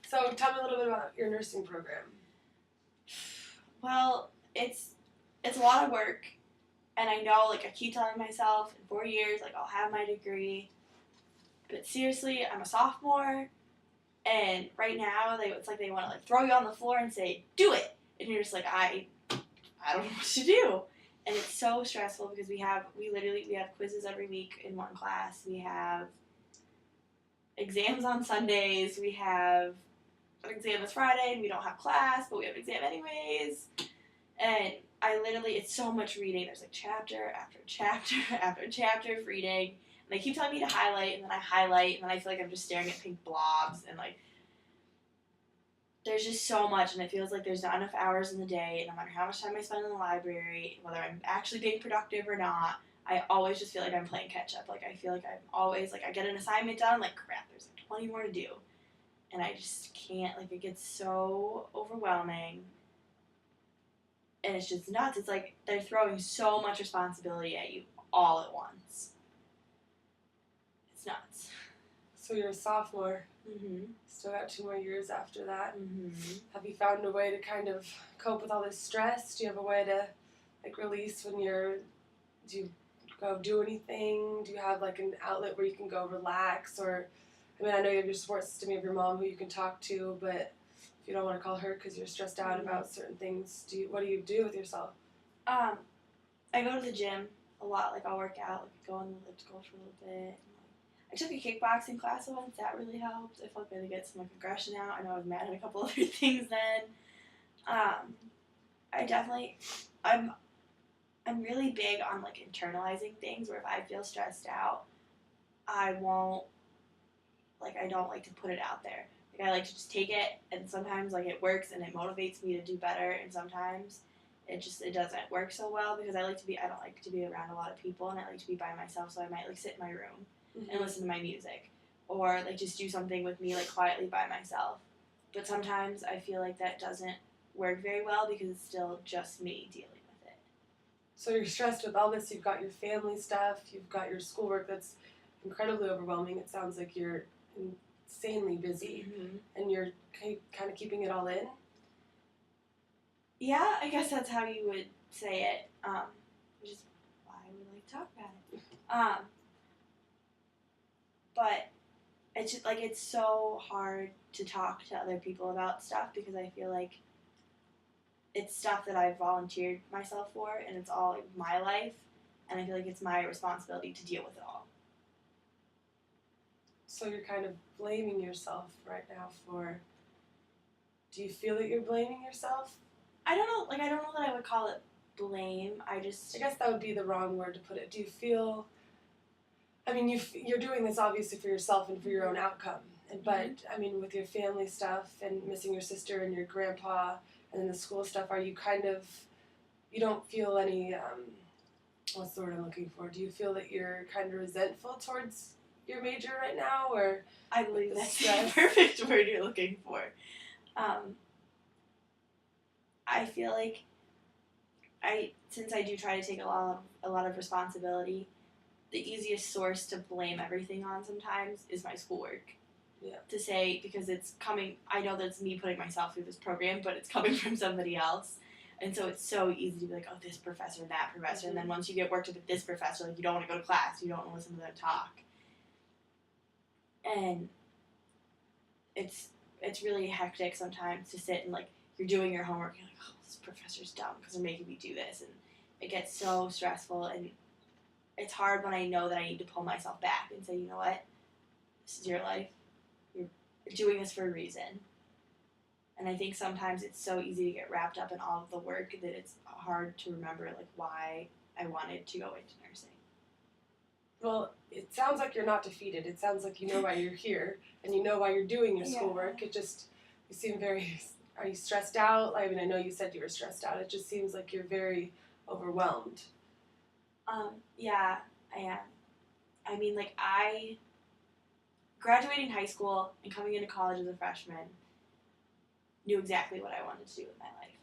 So tell me a little bit about your nursing program. Well, it's a lot of work, and I know, like, I keep telling myself in 4 years, like, I'll have my degree, but seriously, I'm a sophomore, and right now, it's like they want to, like, throw you on the floor and say, do it, and you're just like, I don't know what to do, and it's so stressful because we have quizzes every week in one class, we have exams on Sundays, we have an exam this Friday, and we don't have class, but we have an exam anyways, and it's so much reading. There's like chapter after chapter after chapter of reading. And they keep telling me to highlight, and then I highlight, and then I feel like I'm just staring at pink blobs. And like, there's just so much, and it feels like there's not enough hours in the day. And no matter how much time I spend in the library, whether I'm actually being productive or not, I always just feel like I'm playing catch up. Like, I feel like I'm always, like, I get an assignment done, like, crap, there's like 20 more to do. And I just can't, like, it gets so overwhelming. And it's just nuts. It's like they're throwing so much responsibility at you all at once. It's nuts. So you're a sophomore. Mm-hmm. Still got 2 more years after that. Mm-hmm. Have you found a way to kind of cope with all this stress? Do you have a way to, like, release when do you go do anything? Do you have, like, an outlet where you can go relax? Or, I mean, I know you have your support system, you have your mom who you can talk to, but you don't want to call her because you're stressed out about certain things. What do you do with yourself? I go to the gym a lot. Like, I'll work out, like, go on the elliptical for a little bit. I took a kickboxing class once. That really helped. I felt good to get some, like, aggression out. I know I was mad at a couple other things then. I'm really big on, like, internalizing things where if I feel stressed out, I don't like to put it out there. I like to just take it, and sometimes, like, it works and it motivates me to do better, and sometimes it doesn't work so well because I don't like to be around a lot of people, and I like to be by myself, so I might, like, sit in my room and listen to my music, or, like, just do something with me, like, quietly by myself. But sometimes I feel like that doesn't work very well because it's still just me dealing with it. So you're stressed with all this. You've got your family stuff. You've got your schoolwork that's incredibly overwhelming. It sounds like you're insanely busy, and you're kind of keeping it all in? Yeah, I guess that's how you would say it, which is why I would like to talk about it. But it's just, like, it's so hard to talk to other people about stuff because I feel like it's stuff that I've volunteered myself for, and it's all, like, my life, and I feel like it's my responsibility to deal with it all. So you're kind of blaming yourself right now for... Do you feel that you're blaming yourself? I don't know that I would call it blame. I guess that would be the wrong word to put it. Do you feel... I mean, you're doing this obviously for yourself and for your own outcome. But, I mean, with your family stuff and missing your sister and your grandpa and then the school stuff, are you kind of... You don't feel any... what's the word I'm looking for? Do you feel that you're kind of resentful towards your major right now, or... I believe that's the perfect word you're looking for. I feel like since I do try to take a lot of responsibility, the easiest source to blame everything on sometimes is my schoolwork. Yeah. To say, because it's coming, I know that it's me putting myself through this program, but it's coming from somebody else. And so it's so easy to be like, oh, this professor, that professor. And then once you get worked up with this professor, like, you don't want to go to class. You don't want to listen to them talk. And it's really hectic sometimes to sit and, like, you're doing your homework and you're like, oh, this professor's dumb because they're making me do this. And it gets so stressful. And it's hard when I know that I need to pull myself back and say, you know what? This is your life. You're doing this for a reason. And I think sometimes it's so easy to get wrapped up in all of the work that it's hard to remember, like, why I wanted to go into nursing. Well, it sounds like you're not defeated. It sounds like you know why you're here, and you know why you're doing your schoolwork. It just, you seem very, are you stressed out? I mean, I know you said you were stressed out. It just seems like you're very overwhelmed. Yeah, I am. I mean, like, I graduating high school and coming into college as a freshman, knew exactly what I wanted to do with my life.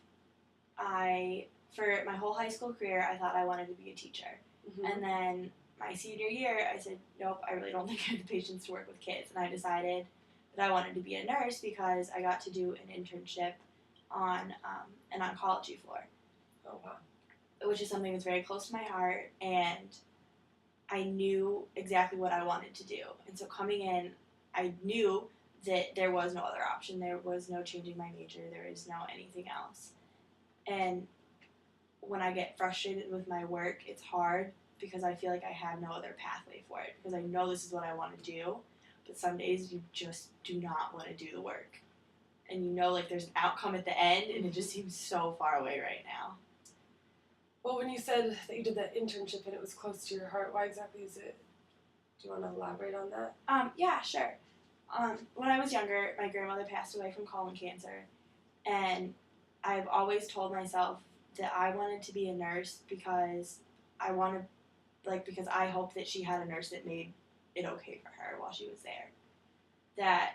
For my whole high school career, I thought I wanted to be a teacher. Mm-hmm. And then my senior year, I said, nope, I really don't think I have the patience to work with kids. And I decided that I wanted to be a nurse because I got to do an internship on an oncology floor. Oh, wow. Which is something that's very close to my heart, and I knew exactly what I wanted to do. And so coming in, I knew that there was no other option. There was no changing my major. There is no anything else. And when I get frustrated with my work, it's hard because I feel like I have no other pathway for it, because I know this is what I want to do, but some days you just do not want to do the work. And you know, like, there's an outcome at the end, and it just seems so far away right now. Well, when you said that you did that internship and it was close to your heart, why exactly is it? Do you want to elaborate on that? Yeah, sure. When I was younger, my grandmother passed away from colon cancer, and I've always told myself that I wanted to be a nurse because because I hoped that she had a nurse that made it okay for her while she was there. That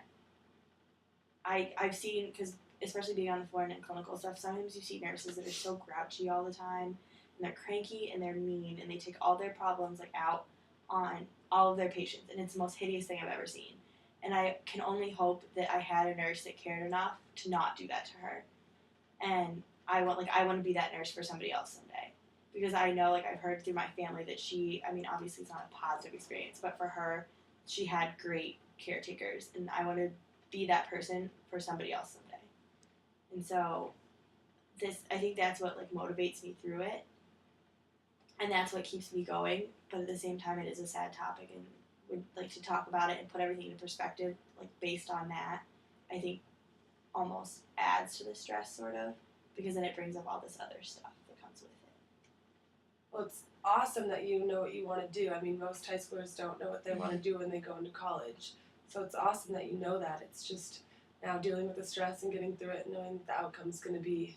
I've seen, because especially being on the floor and in clinical stuff, sometimes you see nurses that are so grouchy all the time, and they're cranky and they're mean, and they take all their problems out on all of their patients, and it's the most hideous thing I've ever seen. And I can only hope that I had a nurse that cared enough to not do that to her. And I want to be that nurse for somebody else someday, because I know, I've heard through my family that obviously it's not a positive experience, but for her, she had great caretakers, and I want to be that person for somebody else someday. And so I think that's what motivates me through it, and that's what keeps me going. But at the same time, it is a sad topic, and would like to talk about it and put everything into perspective, based on that, I think almost adds to the stress, sort of, because then it brings up all this other stuff that comes with it. Well, it's awesome that you know what you want to do. I mean, most high schoolers don't know what they want to do when they go into college. So it's awesome that you know that. It's just now dealing with the stress and getting through it and knowing that the outcome's going to be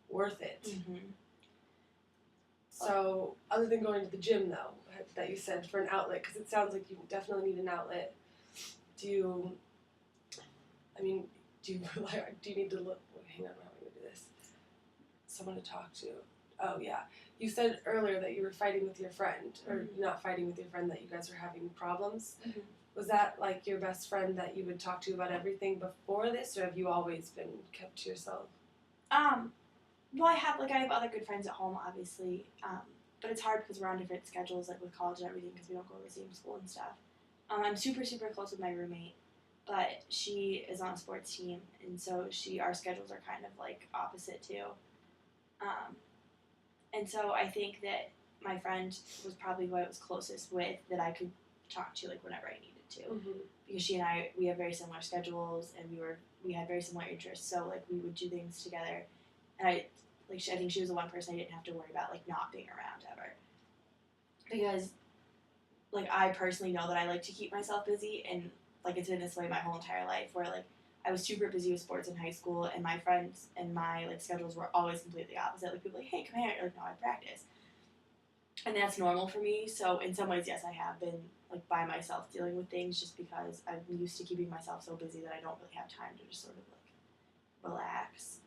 worth it. Mm-hmm. So other than going to the gym, though, that you said for an outlet, because it sounds like you definitely need an outlet, do you need to look, hang on, how am I going to do this? Someone to talk to. Oh, yeah. You said earlier that you were fighting with your friend, or not fighting with your friend, that you guys were having problems. Mm-hmm. Was that your best friend that you would talk to about everything before this, or have you always been kept to yourself? Well, I have other good friends at home, obviously, but it's hard because we're on different schedules, with college and everything, because we don't go to the same school and stuff. I'm super, super close with my roommate, but she is on a sports team, and so our schedules are kind of opposite too. And so I think that my friend was probably who I was closest with, that I could talk to whenever I needed to, because she and we have very similar schedules, and we had very similar interests, so we would do things together, and I think she was the one person I didn't have to worry about not being around ever, because I personally know that I like to keep myself busy, and it's been this way my whole entire life, where I was super busy with sports in high school, and my friends and my schedules were always completely opposite. People hey, come here. You're no, I practice. And that's normal for me. So in some ways, yes, I have been by myself dealing with things, just because I'm used to keeping myself so busy that I don't really have time to just sort of relax.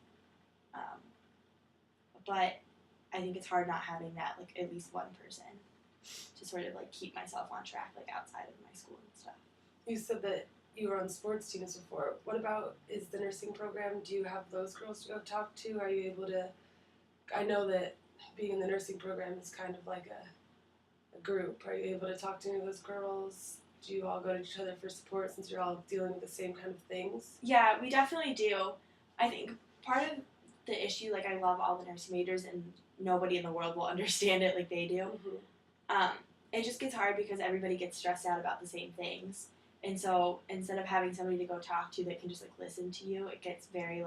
But I think it's hard not having that at least one person to sort of keep myself on track outside of my school and stuff. You said that you were on sports teams before. What about, is the nursing program, do you have those girls to go talk to? Are you able to, I know that being in the nursing program is kind of like a group. Are you able to talk to any of those girls? Do you all go to each other for support since you're all dealing with the same kind of things? Yeah, we definitely do. I think part of the issue, I love all the nursing majors, and nobody in the world will understand it like they do. It just gets hard because everybody gets stressed out about the same things. And so instead of having somebody to go talk to that can just listen to you, it gets very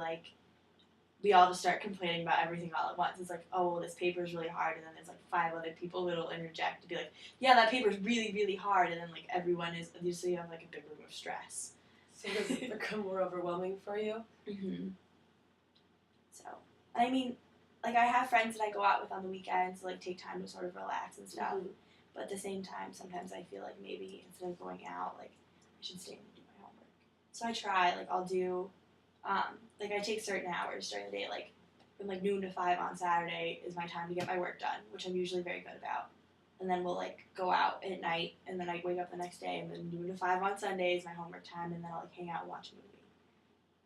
we all just start complaining about everything all at once. It's oh, well, this paper is really hard, and then there's 5 other people that'll interject to be yeah, that paper's really, really hard, and then everyone is, so you have a big room of stress. So does it become more overwhelming for you? Mm-hmm. So, I mean, I have friends that I go out with on the weekends to take time to sort of relax and stuff. But at the same time, sometimes I feel maybe instead of going out, I should stay and do my homework. So I try, I'll do, I take certain hours during the day, from noon to 5 on Saturday is my time to get my work done, which I'm usually very good about. and then we'll like go out at night, and then I wake up the next day, and then 2 to 5 on Sundays, my homework time, and then I'll like hang out and watch a movie.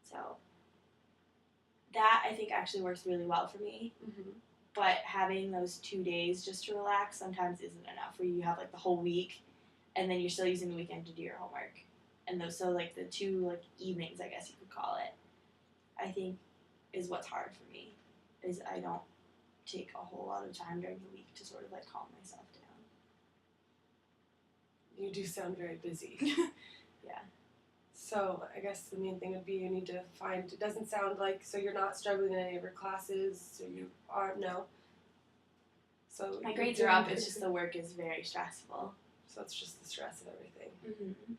So that I think actually works really well for me. Mm-hmm. But having those 2 days just to relax sometimes isn't enough. Where you have like the whole week, and then you're still using the weekend to do your homework, and those so like the 2 like evenings, I guess you could call it, I think is what's hard for me. Is I don't take a whole lot of time during the week to sort of like calm myself down. You do sound very busy. Yeah. So I guess the main thing would be you need to find. It doesn't sound like so you're not struggling in any of your classes. So you are no. So My grades are up. It's just the work is very stressful. So it's just the stress of everything. Mm-hmm.